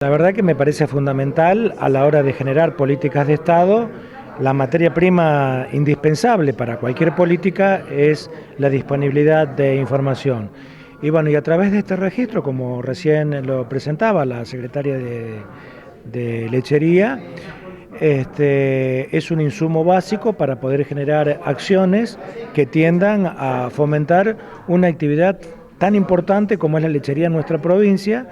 La verdad que me parece fundamental a la hora de generar políticas de Estado. La materia prima indispensable para cualquier política es la disponibilidad de información. Y bueno, y a través de este registro, como recién lo presentaba la secretaria de Lechería, es un insumo básico para poder generar acciones que tiendan a fomentar una actividad tan importante como es la lechería en nuestra provincia,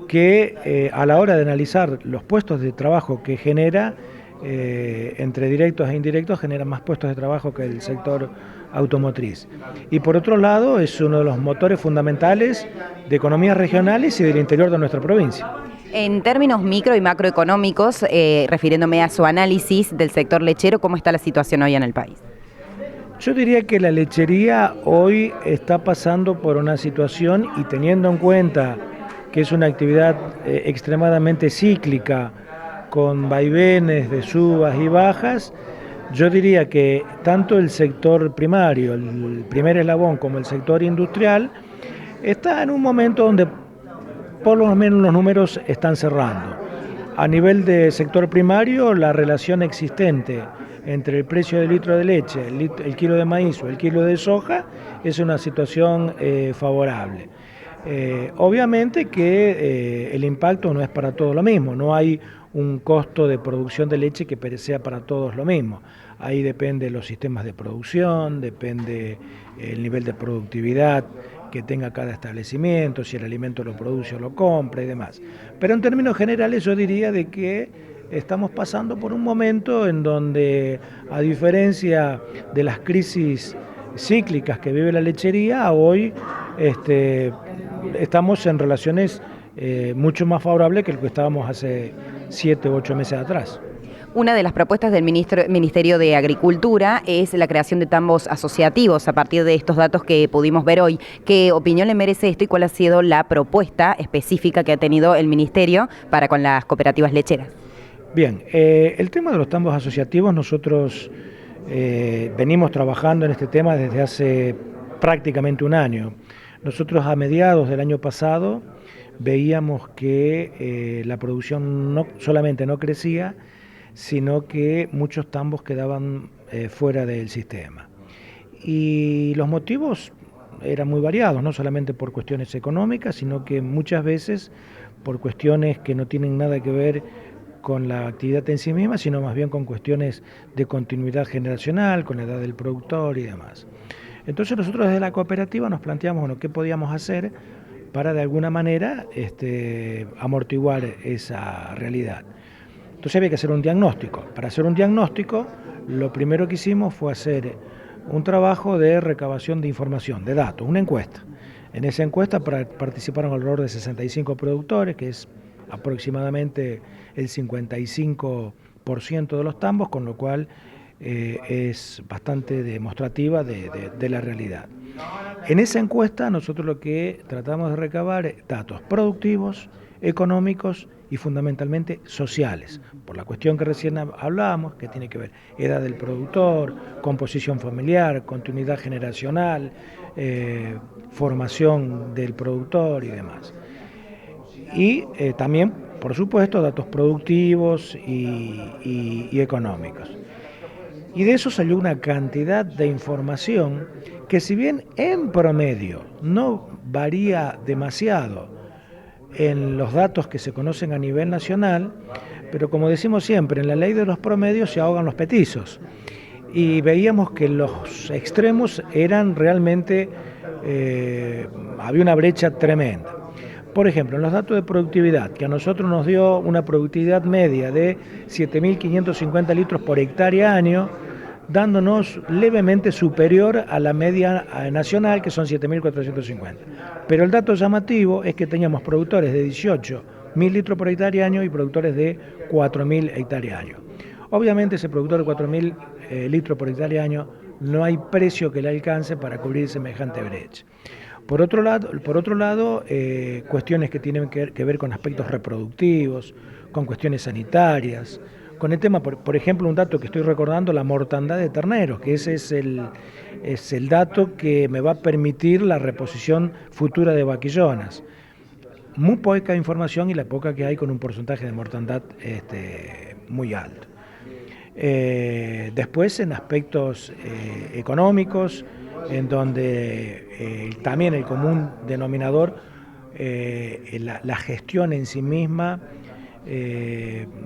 que a la hora de analizar los puestos de trabajo que genera, entre directos e indirectos, genera más puestos de trabajo que el sector automotriz. Y por otro lado, es uno de los motores fundamentales de economías regionales y del interior de nuestra provincia. En términos micro y macroeconómicos, refiriéndome a su análisis del sector lechero, ¿cómo está la situación hoy en el país? Yo diría que la lechería hoy está pasando por una situación, y teniendo en cuenta que es una actividad extremadamente cíclica, con vaivenes de subas y bajas, yo diría que tanto el sector primario, el primer eslabón, como el sector industrial, está en un momento donde por lo menos los números están cerrando. A nivel de sector primario, la relación existente entre el precio del litro de leche, el kilo de maíz o el kilo de soja es una situación favorable. Obviamente que el impacto no es para todos lo mismo, no hay un costo de producción de leche que sea para todos lo mismo. Ahí depende los sistemas de producción, depende el nivel de productividad que tenga cada establecimiento, si el alimento lo produce o lo compra y demás. Pero en términos generales yo diría de que estamos pasando por un momento en donde, a diferencia de las crisis cíclicas que vive la lechería, hoy estamos en relaciones mucho más favorables que lo que estábamos hace 7 u 8 meses atrás. Una de las propuestas del Ministerio de Agricultura es la creación de tambos asociativos a partir de estos datos que pudimos ver hoy. ¿Qué opinión le merece esto y cuál ha sido la propuesta específica que ha tenido el Ministerio para con las cooperativas lecheras? Bien, el tema de los tambos asociativos, nosotros venimos trabajando en este tema desde hace prácticamente un año. Nosotros a mediados del año pasado veíamos que la producción no solamente no crecía, sino que muchos tambos quedaban fuera del sistema. Y los motivos eran muy variados, no solamente por cuestiones económicas, sino que muchas veces por cuestiones que no tienen nada que ver con la actividad en sí misma, sino más bien con cuestiones de continuidad generacional, con la edad del productor y demás. Entonces nosotros desde la cooperativa nos planteamos, bueno, qué podíamos hacer para de alguna manera amortiguar esa realidad. Entonces había que hacer un diagnóstico. Para hacer un diagnóstico, lo primero que hicimos fue hacer un trabajo de recabación de información, de datos, una encuesta. En esa encuesta participaron alrededor de 65 productores, que es aproximadamente el 55% de los tambos, con lo cual es bastante demostrativa de la realidad. En esa encuesta nosotros lo que tratamos de recabar es datos productivos, económicos y fundamentalmente sociales, por la cuestión que recién hablábamos, que tiene que ver edad del productor, composición familiar, continuidad generacional, formación del productor y demás. Y también, por supuesto, datos productivos y económicos. Y de eso salió una cantidad de información que, si bien en promedio no varía demasiado en los datos que se conocen a nivel nacional, pero como decimos siempre, en la ley de los promedios se ahogan los petizos. Y veíamos que los extremos eran realmente, había una brecha tremenda. Por ejemplo, en los datos de productividad, que a nosotros nos dio una productividad media de 7.550 litros por hectárea año, dándonos levemente superior a la media nacional, que son 7.450. Pero el dato llamativo es que teníamos productores de 18.000 litros por hectárea año y productores de 4.000 hectáreas año. Obviamente ese productor de 4.000 litros por hectárea año no hay precio que le alcance para cubrir semejante brecha. Por otro lado, cuestiones que tienen que ver con aspectos reproductivos, con cuestiones sanitarias, con el tema, por ejemplo, un dato que estoy recordando, la mortandad de terneros, que ese es el dato que me va a permitir la reposición futura de vaquillonas. muy poca información y la poca que hay con un porcentaje de mortandad muy alto. Después en aspectos económicos, en donde también el común denominador, la gestión en sí misma,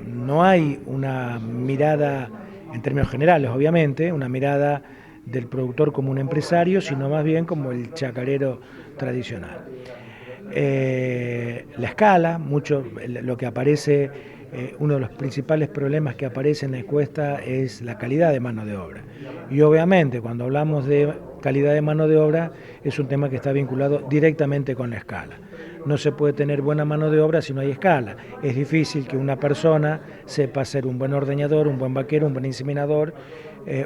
no hay una mirada, en términos generales obviamente, una mirada del productor como un empresario, sino más bien como el chacarero tradicional. La escala, mucho lo que aparece, uno de los principales problemas que aparece en la encuesta es la calidad de mano de obra. Y obviamente cuando hablamos de calidad de mano de obra es un tema que está vinculado directamente con la escala. No se puede tener buena mano de obra si no hay escala. Es difícil que una persona sepa ser un buen ordeñador, un buen vaquero, un buen inseminador,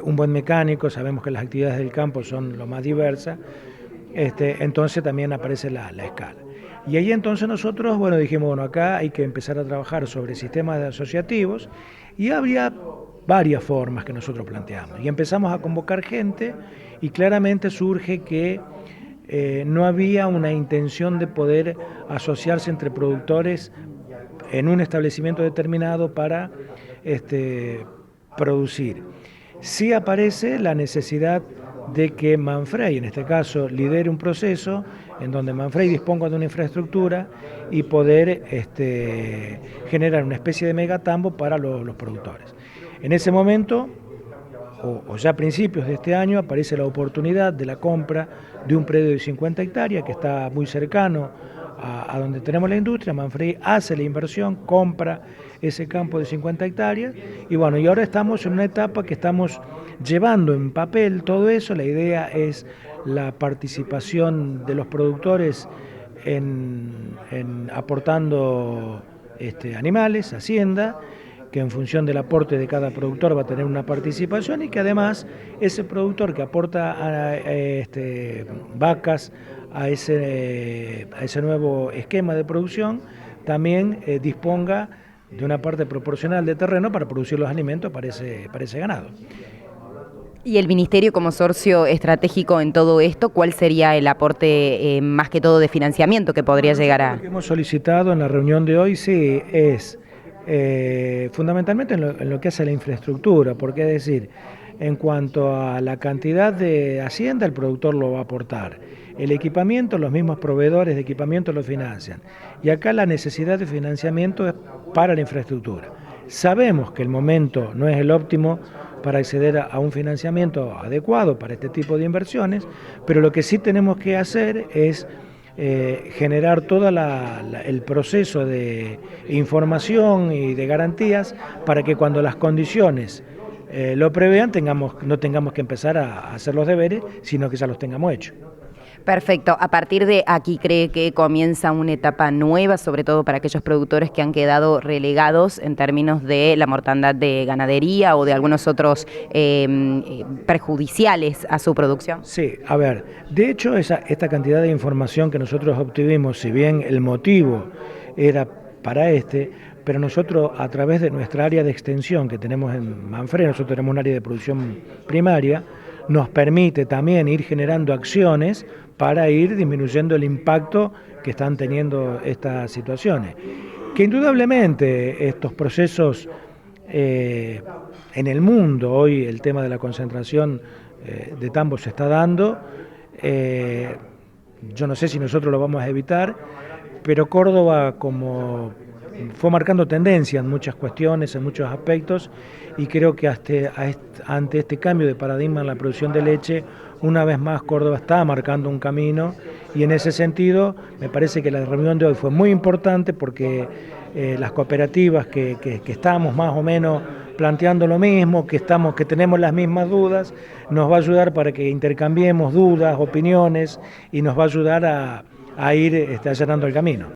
un buen mecánico. Sabemos que las actividades del campo son lo más diversas. Entonces también aparece la escala. Y ahí entonces nosotros, dijimos, acá hay que empezar a trabajar sobre sistemas asociativos y habría varias formas que nosotros planteamos. Y empezamos a convocar gente y claramente surge que no había una intención de poder asociarse entre productores en un establecimiento determinado para producir. Sí aparece la necesidad de que Manfrey, en este caso, lidere un proceso en donde Manfrey disponga de una infraestructura y poder generar una especie de megatambo para los productores. En ese momento, o ya a principios de este año, aparece la oportunidad de la compra de un predio de 50 hectáreas que está muy cercano a donde tenemos la industria. Manfrey hace la inversión, compra ese campo de 50 hectáreas y y ahora estamos en una etapa que estamos llevando en papel todo eso. La idea es la participación de los productores en aportando animales, hacienda, que en función del aporte de cada productor va a tener una participación y que además ese productor que aporta vacas a ese nuevo esquema de producción también disponga de una parte proporcional de terreno para producir los alimentos para ese ganado. Y el Ministerio como socio estratégico en todo esto, ¿cuál sería el aporte más que todo de financiamiento que podría llegar a...? Lo que hemos solicitado en la reunión de hoy sí es fundamentalmente en lo que hace la infraestructura, porque es decir, en cuanto a la cantidad de hacienda, el productor lo va a aportar. El equipamiento, los mismos proveedores de equipamiento lo financian. Y acá la necesidad de financiamiento es para la infraestructura. Sabemos que el momento no es el óptimo para acceder a un financiamiento adecuado para este tipo de inversiones, pero lo que sí tenemos que hacer es generar todo el proceso de información y de garantías para que cuando las condiciones lo prevean no tengamos que empezar a hacer los deberes, sino que ya los tengamos hechos. Perfecto. A partir de aquí, ¿cree que comienza una etapa nueva, sobre todo para aquellos productores que han quedado relegados en términos de la mortandad de ganadería o de algunos otros perjudiciales a su producción? Sí, a ver, de hecho esta cantidad de información que nosotros obtuvimos, si bien el motivo era para pero nosotros a través de nuestra área de extensión que tenemos en Manfrey, nosotros tenemos un área de producción primaria, nos permite también ir generando acciones para ir disminuyendo el impacto que están teniendo estas situaciones. Que indudablemente estos procesos en el mundo, hoy el tema de la concentración de tambos se está dando, yo no sé si nosotros lo vamos a evitar, pero Córdoba fue marcando tendencia en muchas cuestiones, en muchos aspectos, y creo que ante este cambio de paradigma en la producción de leche, una vez más Córdoba está marcando un camino, y en ese sentido me parece que la reunión de hoy fue muy importante porque las cooperativas que estamos más o menos planteando lo mismo, que tenemos las mismas dudas, nos va a ayudar para que intercambiemos dudas, opiniones, y nos va a ayudar a ir allanando el camino.